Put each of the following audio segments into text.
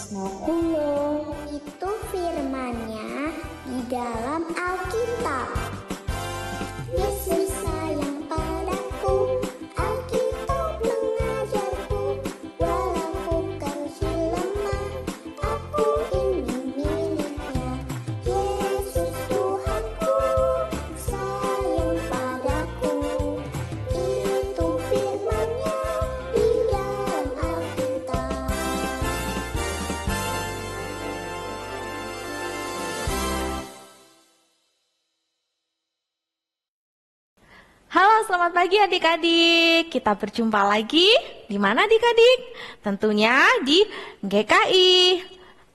Trisnokulo. Itu firman-Nya di dalam Alkitab. Yesus sayang padaku, Alkitab mengajarku, walau kau lemah, aku ingin miliknya. Yesus Tuhanku, sayang padaku, itu firman-Nya di dalam Alkitab. Halo, selamat pagi adik-adik. Kita berjumpa lagi di mana adik-adik? Tentunya di GKI.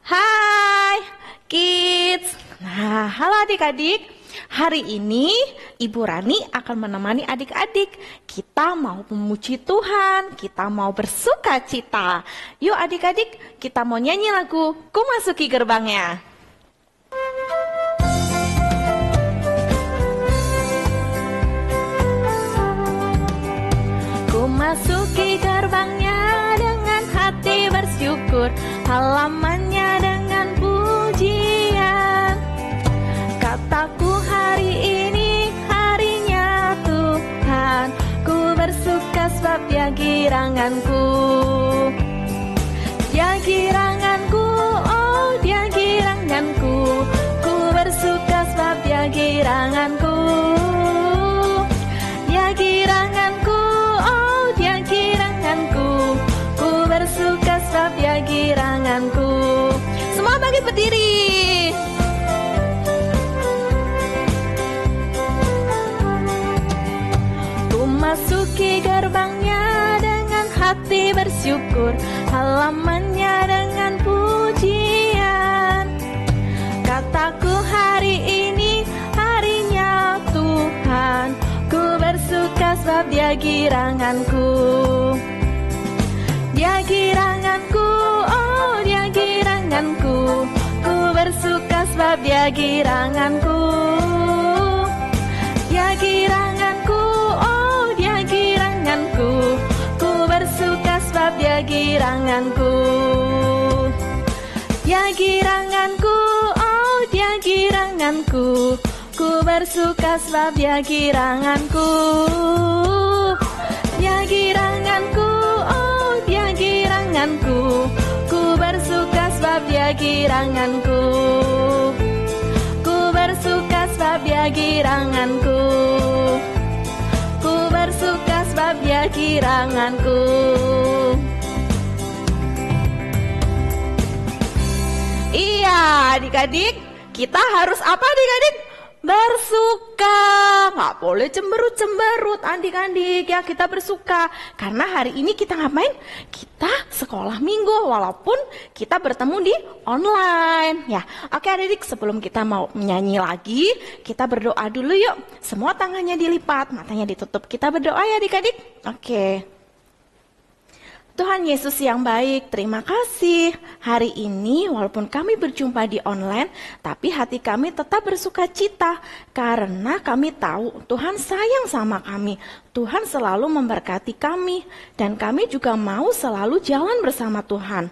Hai, kids. Nah, halo adik-adik. Hari ini Ibu Rani akan menemani adik-adik. Kita mau memuji Tuhan, kita mau bersuka cita. Yuk adik-adik, kita mau nyanyi lagu Ku Masuki Gerbangnya. Masuki gerbangnya dengan hati bersyukur, halamannya dengan pujian. Kataku hari ini harinya Tuhan, ku bersuka sebab Dia giranganku. Dia giranganku, oh Dia giranganku, ku bersuka sebab Dia giranganku. Dia giranganku, ku bersuka sebab Dia giranganku. Semua bangkit berdiri. Ku masuki gerbangnya dengan hati bersyukur, halamannya dengan pujian. Kataku hari ini harinya Tuhan, ku bersuka sebab Dia giranganku. Dia giranganku, oh Dia giranganku, ku bersuka sebab Dia giranganku. Dia giranganku, oh Dia giranganku, ku bersuka sebab Dia giranganku. Dia giranganku, oh Dia giranganku, ku bersuka sebab Dia giranganku. Dia giranganku, oh Dia giranganku, ku bersuka sebab Dia giranganku. Ku bersuka sebab Dia giranganku. Ku bersuka sebab Dia giranganku. Iya, adik-adik, kita harus apa adik-adik? Bersuka. Nggak boleh cemberut-cemberut adik-adik ya, kita bersuka. Karena hari ini kita ngapain? Kita sekolah minggu walaupun kita bertemu di online ya. Oke adik-adik, sebelum kita mau menyanyi lagi, kita berdoa dulu yuk. Semua tangannya dilipat, matanya ditutup. Kita berdoa ya adik-adik. Oke. Tuhan Yesus yang baik, terima kasih. Hari ini walaupun kami berjumpa di online, tapi hati kami tetap bersuka cita. Karena kami tahu Tuhan sayang sama kami. Tuhan selalu memberkati kami. Dan kami juga mau selalu jalan bersama Tuhan.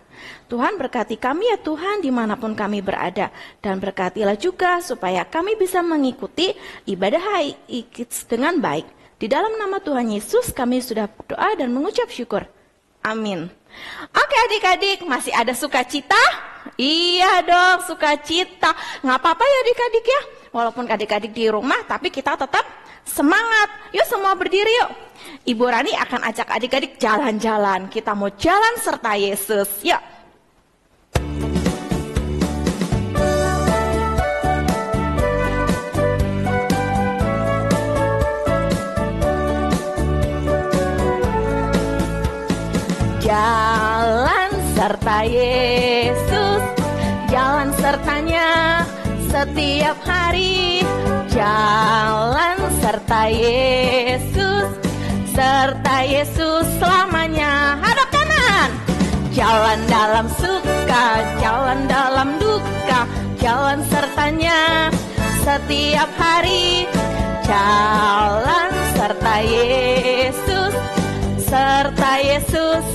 Tuhan berkati kami ya Tuhan dimanapun kami berada. Dan berkatilah juga supaya kami bisa mengikuti ibadah Kids dengan baik. Di dalam nama Tuhan Yesus kami sudah berdoa dan mengucap syukur. Amin. Oke adik-adik, masih ada sukacita? Iya dong, sukacita. Nggak apa-apa ya adik-adik ya. Walaupun adik-adik di rumah, tapi kita tetap semangat. Yuk semua berdiri yuk. Ibu Rani akan ajak adik-adik jalan-jalan. Kita mau jalan serta Yesus. Yuk. Jalan serta Yesus, jalan sertanya setiap hari. Jalan serta Yesus selamanya. Hadap kanan. Jalan dalam suka, jalan dalam duka, jalan sertanya setiap hari. Jalan serta Yesus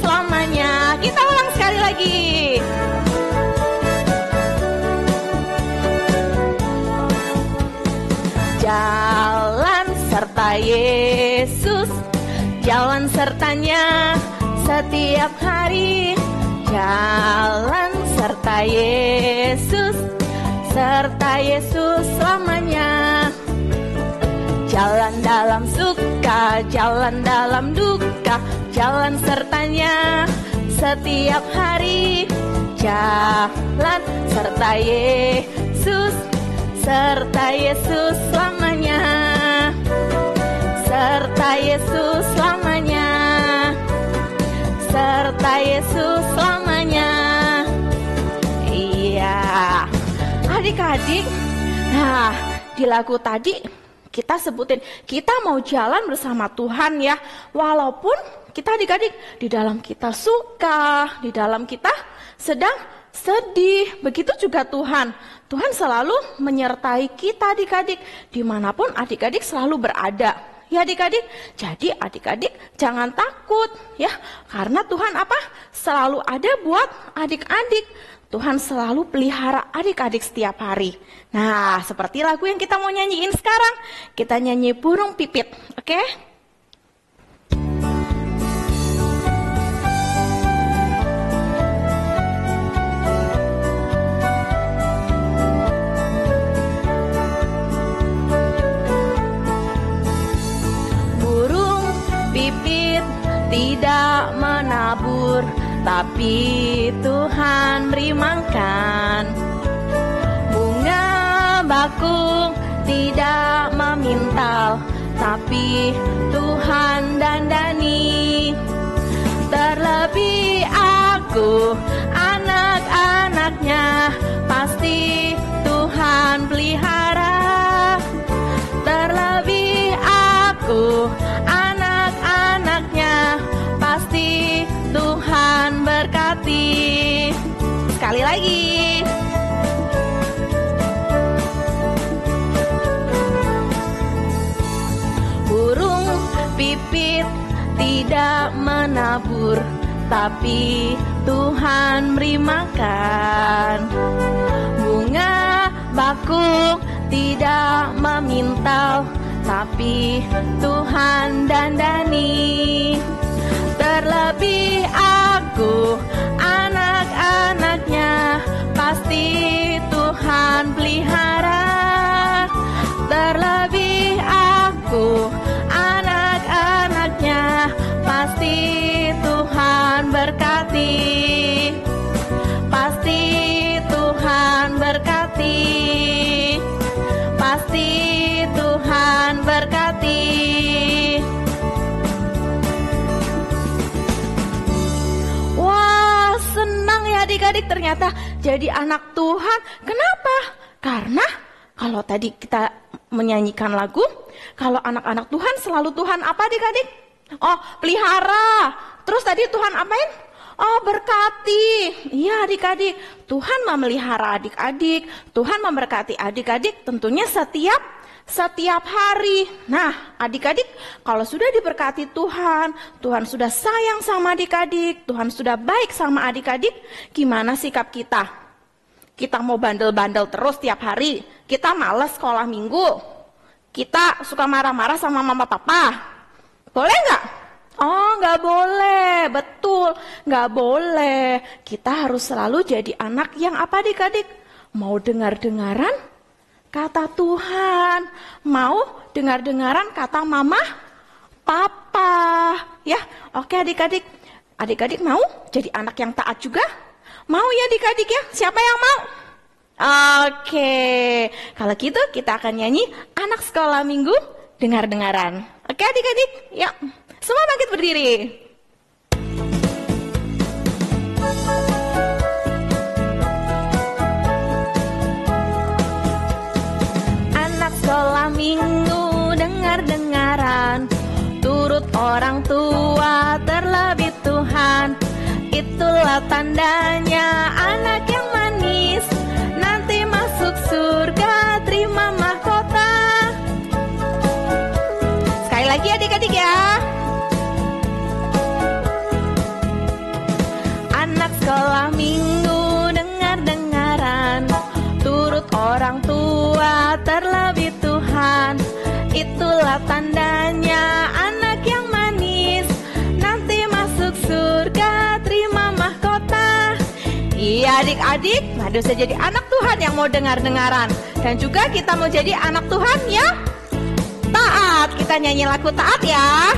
selamanya. Kita ulang sekali lagi. serta Yesus, jalan sertanya setiap hari. Jalan serta Yesus selamanya. Jalan dalam suka, jalan dalam duka, jalan sertanya setiap hari. Jalan serta Yesus selamanya. Serta Yesus selamanya. Serta Yesus selamanya. Iya, adik-adik. Nah, di lagu tadi kita sebutin kita mau jalan bersama Tuhan ya. Walaupun kita adik-adik di dalam kita suka, di dalam kita sedang sedih, begitu juga Tuhan. Tuhan selalu menyertai kita adik-adik dimanapun adik-adik selalu berada. Ya adik-adik, jadi adik-adik jangan takut ya, karena Tuhan apa? Selalu ada buat adik-adik. Tuhan selalu pelihara adik-adik setiap hari. Nah, seperti lagu yang kita mau nyanyiin sekarang, kita nyanyi Burung Pipit, oke? Pipit tidak menabur, tapi Tuhan beri makan. Bunga bakung tidak memintal, tapi Tuhan dandani. Terlebih aku, anak-anaknya, pasti Tuhan pelihara. Terlebih aku, anak-anaknya, pasti Tuhan berkati. Sekali lagi. Burung pipit tidak menabur, tapi Tuhan beri makan. Bunga bakung tidak memintal, tapi Tuhan dandani. Terlebih aku, anak-anaknya, pasti Tuhan pelihara. Terlebih aku, anak-anaknya, pasti Tuhan berkati. Pasti Tuhan berkati. Pasti Tuhan berkati. Wah, senang ya adik-adik ternyata jadi anak Tuhan. Kenapa? Karena kalau tadi kita menyanyikan lagu, kalau anak-anak Tuhan selalu Tuhan apa adik-adik? Oh, pelihara. Terus tadi Tuhan apain? Oh, berkati. Iya adik-adik, Tuhan memelihara adik-adik, Tuhan memberkati adik-adik tentunya setiap hari. Nah, adik-adik kalau sudah diberkati Tuhan, Tuhan sudah sayang sama adik-adik, Tuhan sudah baik sama adik-adik, gimana sikap kita? Kita mau bandel-bandel terus tiap hari, kita malas sekolah minggu, kita suka marah-marah sama mama papa, boleh nggak? Oh, nggak boleh, betul, nggak boleh. Kita harus selalu jadi anak yang apa adik-adik? Mau dengar-dengaran kata Tuhan, mau dengar-dengaran kata mama, papa, ya. Oke adik-adik, adik-adik mau jadi anak yang taat juga? Mau ya adik-adik ya? Siapa yang mau? Oke, kalau gitu kita akan nyanyi anak sekolah minggu dengar-dengaran. Oke adik-adik, ya. Semua bangkit berdiri. Anak sekolah minggu dengar-dengaran, turut orang tua terlebih Tuhan. Itulah tandanya anak yang manis, nanti masuk surga terima mahkota. Sekali lagi adik-adik ya. Anak sekolah minggu dengar-dengaran, turut orang tua terlebih Tuhan. Itulah tanda adik-adik harus jadi anak Tuhan yang mau dengar-dengaran. Dan juga kita mau jadi anak Tuhan ya taat. Kita nyanyi lagu taat ya.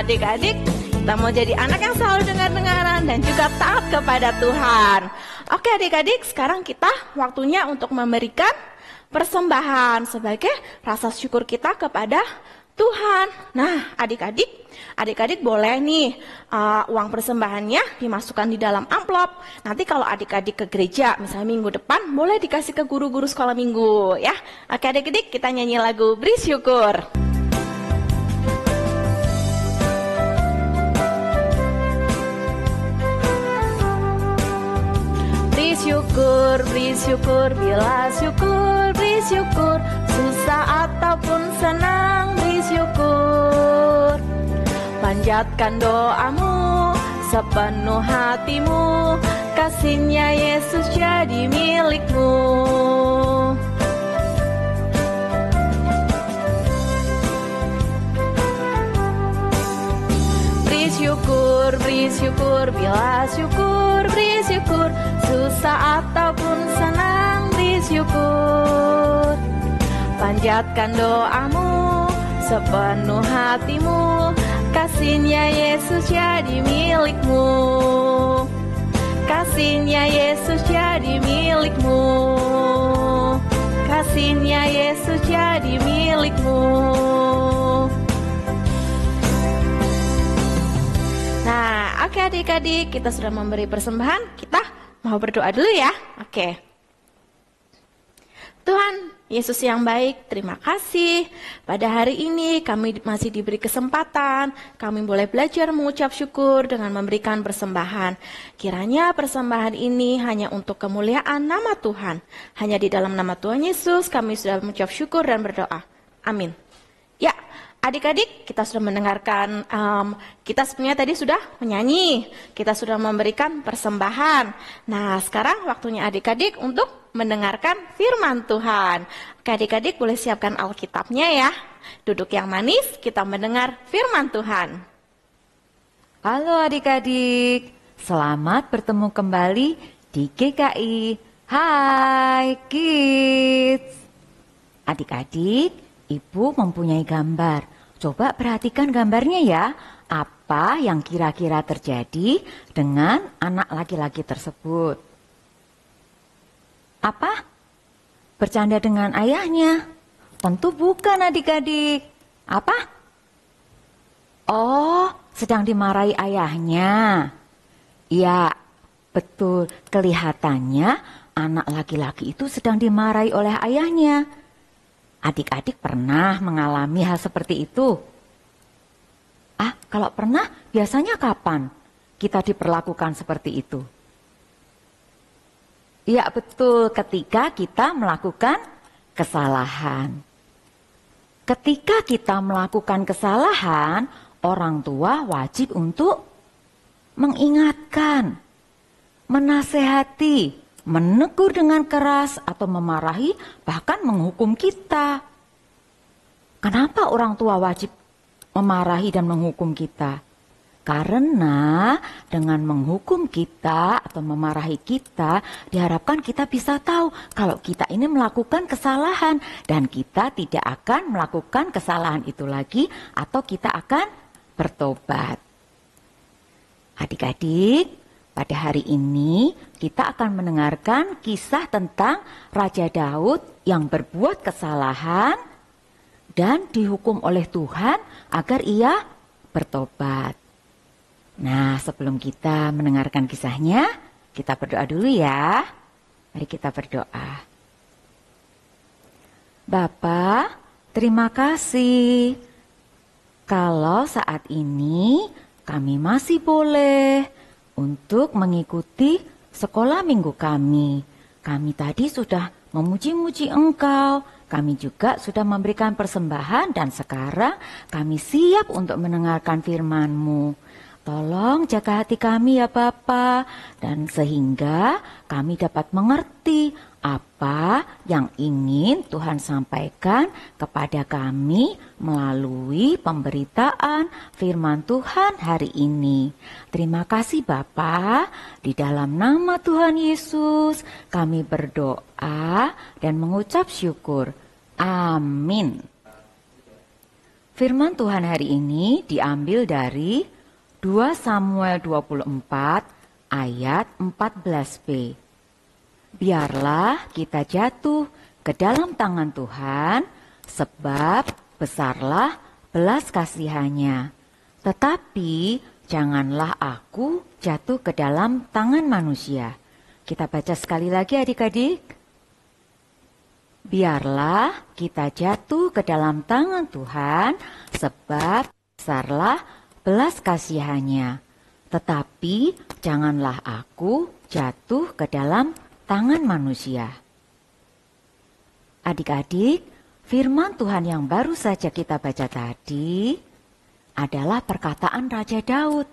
Adik-adik, kita mau jadi anak yang selalu dengar-dengaran dan juga taat kepada Tuhan. Oke adik-adik, sekarang kita waktunya untuk memberikan persembahan sebagai rasa syukur kita kepada Tuhan. Nah adik-adik boleh nih uang persembahannya dimasukkan di dalam amplop. Nanti kalau adik-adik ke gereja, misalnya minggu depan, boleh dikasih ke guru-guru sekolah minggu ya. Oke adik-adik, kita nyanyi lagu Beri Syukur. Beri syukur, bila syukur, beri syukur, susah ataupun senang, beri syukur. Panjatkan doamu sepenuh hatimu, kasihnya Yesus jadi milikmu. Beri syukur, bila syukur, beri syukur, susah ataupun senang, beri syukur. Panjatkan doamu sepenuh hatimu, kasihnya Yesus jadi milikmu. Kasihnya Yesus jadi milikmu. Kasihnya Yesus jadi milikmu. Nah, oke adik-adik, kita sudah memberi persembahan, kita mau berdoa dulu ya. Oke. Tuhan Yesus yang baik, terima kasih. Pada hari ini kami masih diberi kesempatan, kami boleh belajar mengucap syukur dengan memberikan persembahan. Kiranya persembahan ini hanya untuk kemuliaan nama Tuhan. Hanya di dalam nama Tuhan Yesus kami sudah mengucap syukur dan berdoa. Amin. Ya. Adik-adik, kita sudah mendengarkan, kita sebenarnya tadi sudah menyanyi, kita sudah memberikan persembahan. Nah, sekarang waktunya adik-adik untuk mendengarkan firman Tuhan. Oke, adik-adik boleh siapkan Alkitabnya ya. Duduk yang manis, kita mendengar firman Tuhan. Halo adik-adik, selamat bertemu kembali di GKI. Hai Kids. Adik-adik, Ibu mempunyai gambar. Coba perhatikan gambarnya ya. Apa yang kira-kira terjadi dengan anak laki-laki tersebut? Apa? Bercanda dengan ayahnya? Tentu bukan adik-adik. Apa? Oh, sedang dimarahi ayahnya. Ya, betul. Kelihatannya anak laki-laki itu sedang dimarahi oleh ayahnya. Adik-adik pernah mengalami hal seperti itu? Kalau pernah, biasanya kapan kita diperlakukan seperti itu? Ya betul, ketika kita melakukan kesalahan. Ketika kita melakukan kesalahan, orang tua wajib untuk mengingatkan, menasehati, menegur dengan keras atau memarahi, bahkan menghukum kita. Kenapa orang tua wajib memarahi dan menghukum kita? Karena dengan menghukum kita atau memarahi kita, diharapkan kita bisa tahu kalau kita ini melakukan kesalahan dan kita tidak akan melakukan kesalahan itu lagi atau kita akan bertobat. Adik-adik, pada hari ini kita akan mendengarkan kisah tentang Raja Daud yang berbuat kesalahan dan dihukum oleh Tuhan agar ia bertobat. Nah, sebelum kita mendengarkan kisahnya, kita berdoa dulu ya. Mari kita berdoa. Bapa, terima kasih kalau saat ini kami masih boleh untuk mengikuti sekolah minggu kami. Kami tadi sudah memuji-muji Engkau, kami juga sudah memberikan persembahan dan sekarang kami siap untuk mendengarkan firman-Mu. Tolong jaga hati kami ya Bapa, dan sehingga kami dapat mengerti apa yang ingin Tuhan sampaikan kepada kami melalui pemberitaan firman Tuhan hari ini. Terima kasih Bapa, di dalam nama Tuhan Yesus kami berdoa dan mengucap syukur. Amin. Firman Tuhan hari ini diambil dari 2 Samuel 24 ayat 14b. Biarlah kita jatuh ke dalam tangan Tuhan, sebab besarlah belas kasihannya. Tetapi janganlah aku jatuh ke dalam tangan manusia. Kita baca sekali lagi adik-adik. Biarlah kita jatuh ke dalam tangan Tuhan, sebab besarlah belas kasihannya, tetapi janganlah aku jatuh ke dalam tangan manusia. Adik-adik, firman Tuhan yang baru saja kita baca tadi adalah perkataan Raja Daud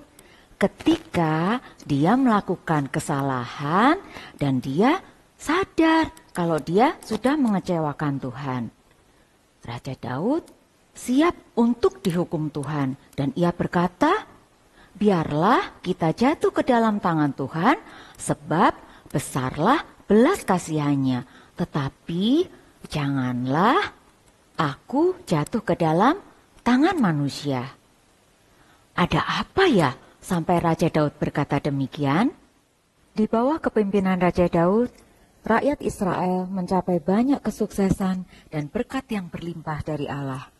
ketika dia melakukan kesalahan dan dia sadar kalau dia sudah mengecewakan Tuhan. Raja Daud siap untuk dihukum Tuhan dan ia berkata, biarlah kita jatuh ke dalam tangan Tuhan sebab besarlah belas kasihannya, tetapi janganlah aku jatuh ke dalam tangan manusia. Ada apa ya sampai Raja Daud berkata demikian? Di bawah kepemimpinan Raja Daud, rakyat Israel mencapai banyak kesuksesan dan berkat yang berlimpah dari Allah.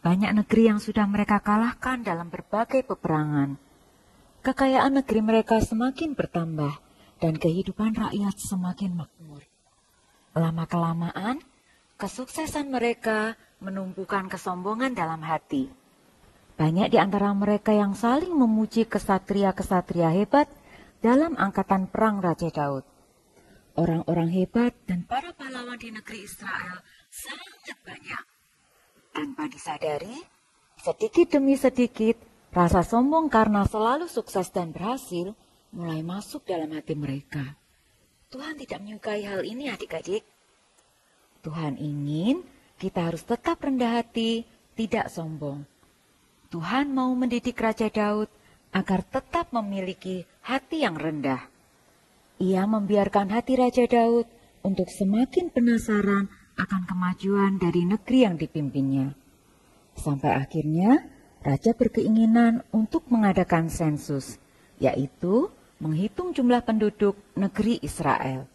Banyak negeri yang sudah mereka kalahkan dalam berbagai peperangan. Kekayaan negeri mereka semakin bertambah dan kehidupan rakyat semakin makmur. Lama-kelamaan, kesuksesan mereka menumbuhkan kesombongan dalam hati. Banyak di antara mereka yang saling memuji kesatria-kesatria hebat dalam angkatan perang Raja Daud. Orang-orang hebat dan para pahlawan di negeri Israel sangat banyak. Tanpa disadari, sedikit demi sedikit, rasa sombong karena selalu sukses dan berhasil mulai masuk dalam hati mereka. Tuhan tidak menyukai hal ini adik-adik. Tuhan ingin kita harus tetap rendah hati, tidak sombong. Tuhan mau mendidik Raja Daud agar tetap memiliki hati yang rendah. Ia membiarkan hati Raja Daud untuk semakin penasaran akan kemajuan dari negeri yang dipimpinnya. Sampai akhirnya, Raja berkeinginan untuk mengadakan sensus, yaitu menghitung jumlah penduduk negeri Israel.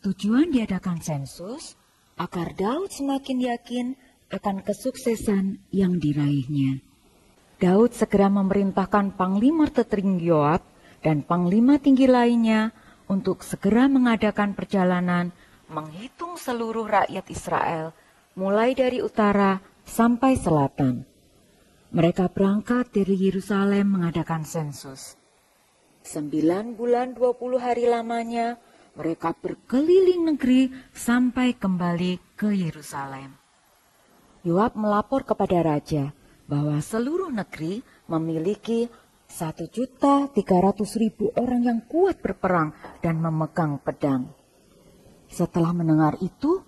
Tujuan diadakan sensus agar Daud semakin yakin akan kesuksesan yang diraihnya. Daud segera memerintahkan Panglima Tertinggi Yoab dan Panglima tinggi lainnya untuk segera mengadakan perjalanan menghitung seluruh rakyat Israel, mulai dari utara sampai selatan. Mereka berangkat dari Yerusalem mengadakan sensus. 9 bulan 20 hari lamanya, mereka berkeliling negeri sampai kembali ke Yerusalem. Yoab melapor kepada raja bahwa seluruh negeri memiliki 1.300.000 orang yang kuat berperang dan memegang pedang. Setelah mendengar itu,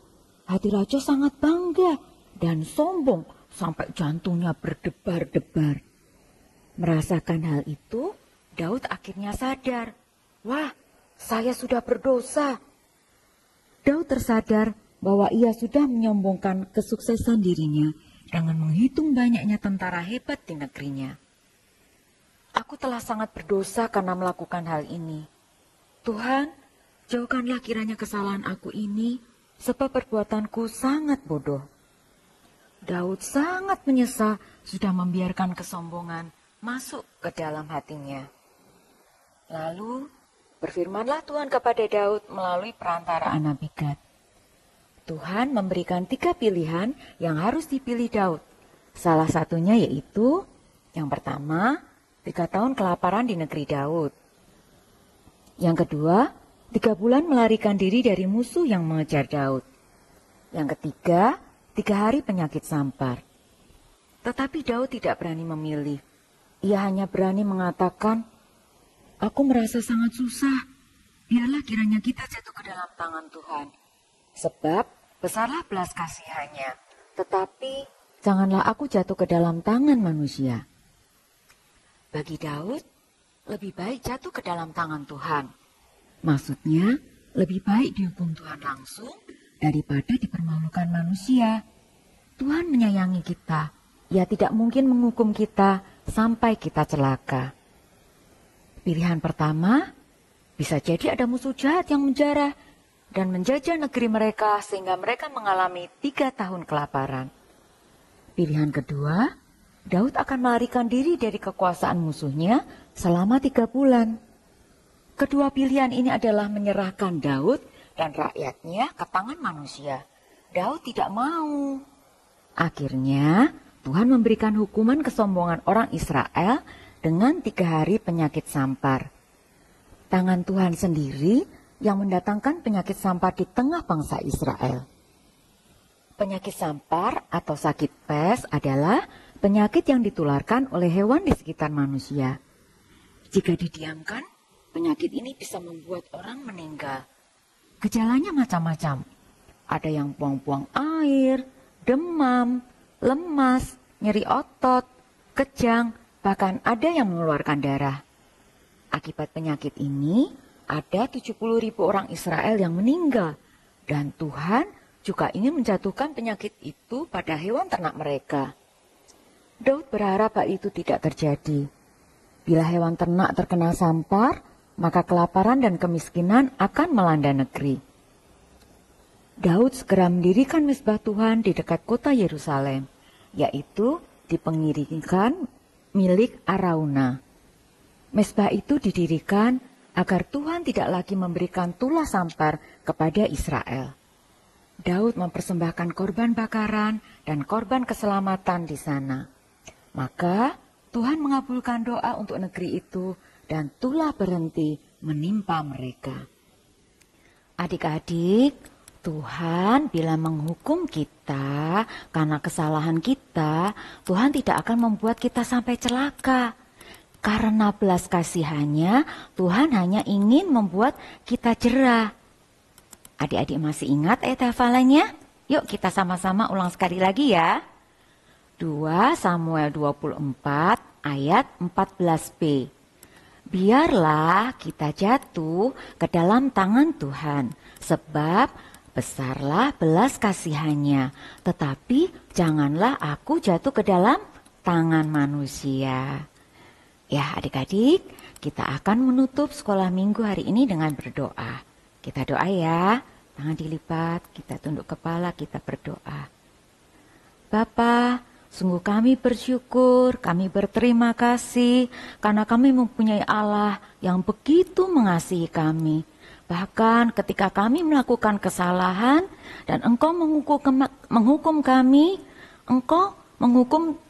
hati raja sangat bangga dan sombong sampai jantungnya berdebar-debar. Merasakan hal itu, Daud akhirnya sadar, wah, saya sudah berdosa. Daud tersadar bahwa ia sudah menyombongkan kesuksesan dirinya dengan menghitung banyaknya tentara hebat di negerinya. Aku telah sangat berdosa karena melakukan hal ini. Tuhan, jauhkanlah kiranya kesalahan aku ini, sebab perbuatanku sangat bodoh. Daud sangat menyesal sudah membiarkan kesombongan masuk ke dalam hatinya. Lalu, Berfirmanlah Tuhan kepada Daud melalui perantaraan Nabi Gad. Tuhan memberikan 3 pilihan yang harus dipilih Daud. Salah satunya yaitu, yang pertama, 3 tahun kelaparan di negeri Daud. Yang kedua, 3 bulan melarikan diri dari musuh yang mengejar Daud. Yang ketiga, 3 hari penyakit sampar. Tetapi Daud tidak berani memilih. Ia hanya berani mengatakan, "Aku merasa sangat susah. Biarlah kiranya kita jatuh ke dalam tangan Tuhan. Sebab besarlah belas kasihannya. Tetapi janganlah aku jatuh ke dalam tangan manusia." Bagi Daud, lebih baik jatuh ke dalam tangan Tuhan. Maksudnya, lebih baik dihukum Tuhan langsung daripada dipermalukan manusia. Tuhan menyayangi kita. Ia tidak mungkin menghukum kita sampai kita celaka. Pilihan pertama, bisa jadi ada musuh jahat yang menjarah dan menjajah negeri mereka sehingga mereka mengalami 3 tahun kelaparan. Pilihan kedua, Daud akan melarikan diri dari kekuasaan musuhnya selama 3 bulan. Kedua pilihan ini adalah menyerahkan Daud dan rakyatnya ke tangan manusia. Daud tidak mau. Akhirnya, Tuhan memberikan hukuman kesombongan orang Israel dengan 3 hari penyakit sampar. Tangan Tuhan sendiri yang mendatangkan penyakit sampar di tengah bangsa Israel. Penyakit sampar atau sakit pes adalah penyakit yang ditularkan oleh hewan di sekitar manusia. Jika didiamkan, penyakit ini bisa membuat orang meninggal. Gejalanya macam-macam. Ada yang buang-buang air, demam, lemas, nyeri otot, kejang, bahkan ada yang mengeluarkan darah. Akibat penyakit ini, ada 70.000 orang Israel yang meninggal. Dan Tuhan juga ingin menjatuhkan penyakit itu pada hewan ternak mereka. Daud berharap hal itu tidak terjadi. Bila hewan ternak terkena sampar, maka kelaparan dan kemiskinan akan melanda negeri. Daud segera mendirikan mezbah Tuhan di dekat kota Yerusalem, yaitu di pengirikan milik Arauna. Mezbah itu didirikan agar Tuhan tidak lagi memberikan tulah sampar kepada Israel. Daud mempersembahkan korban bakaran dan korban keselamatan di sana. Maka Tuhan mengabulkan doa untuk negeri itu dan tulah berhenti menimpa mereka. Adik-adik, Tuhan bila menghukum kita karena kesalahan kita, Tuhan tidak akan membuat kita sampai celaka. Karena belas kasihannya, Tuhan hanya ingin membuat kita jerah. Adik-adik masih ingat ayat hafalannya? Yuk kita sama-sama ulang sekali lagi ya. 2 Samuel 24 ayat 14b. Biarlah kita jatuh ke dalam tangan Tuhan, sebab besarlah belas kasihannya, tetapi janganlah aku jatuh ke dalam tangan manusia. Ya adik-adik, kita akan menutup sekolah minggu hari ini dengan berdoa. Kita doa ya, tangan dilipat, kita tunduk kepala, kita berdoa. Bapa, sungguh kami bersyukur, kami berterima kasih karena kami mempunyai Allah yang begitu mengasihi kami. Bahkan ketika kami melakukan kesalahan dan Engkau menghukum kami, Engkau menghukum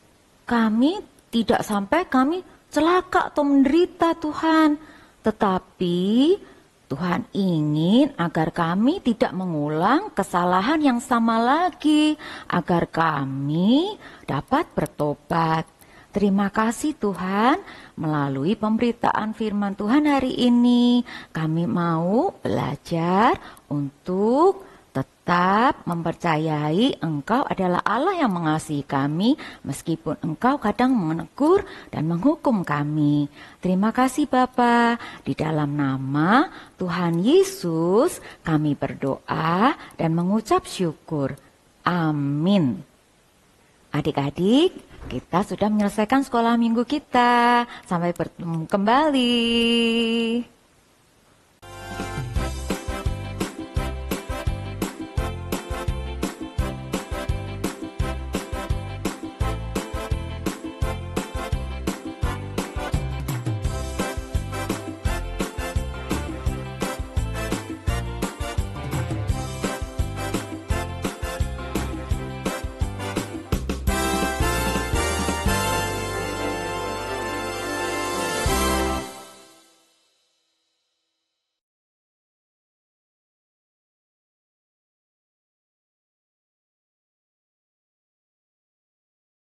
kami tidak sampai kami celaka atau menderita Tuhan. Tetapi Tuhan ingin agar kami tidak mengulang kesalahan yang sama lagi, agar kami dapat bertobat. Terima kasih Tuhan, melalui pemberitaan firman Tuhan hari ini, kami mau belajar untuk tetap mempercayai Engkau adalah Allah yang mengasihi kami, meskipun Engkau kadang menegur dan menghukum kami. Terima kasih Bapa, di dalam nama Tuhan Yesus kami berdoa dan mengucap syukur. Amin. Adik-adik, kita sudah menyelesaikan sekolah minggu kita. Sampai bertemu kembali.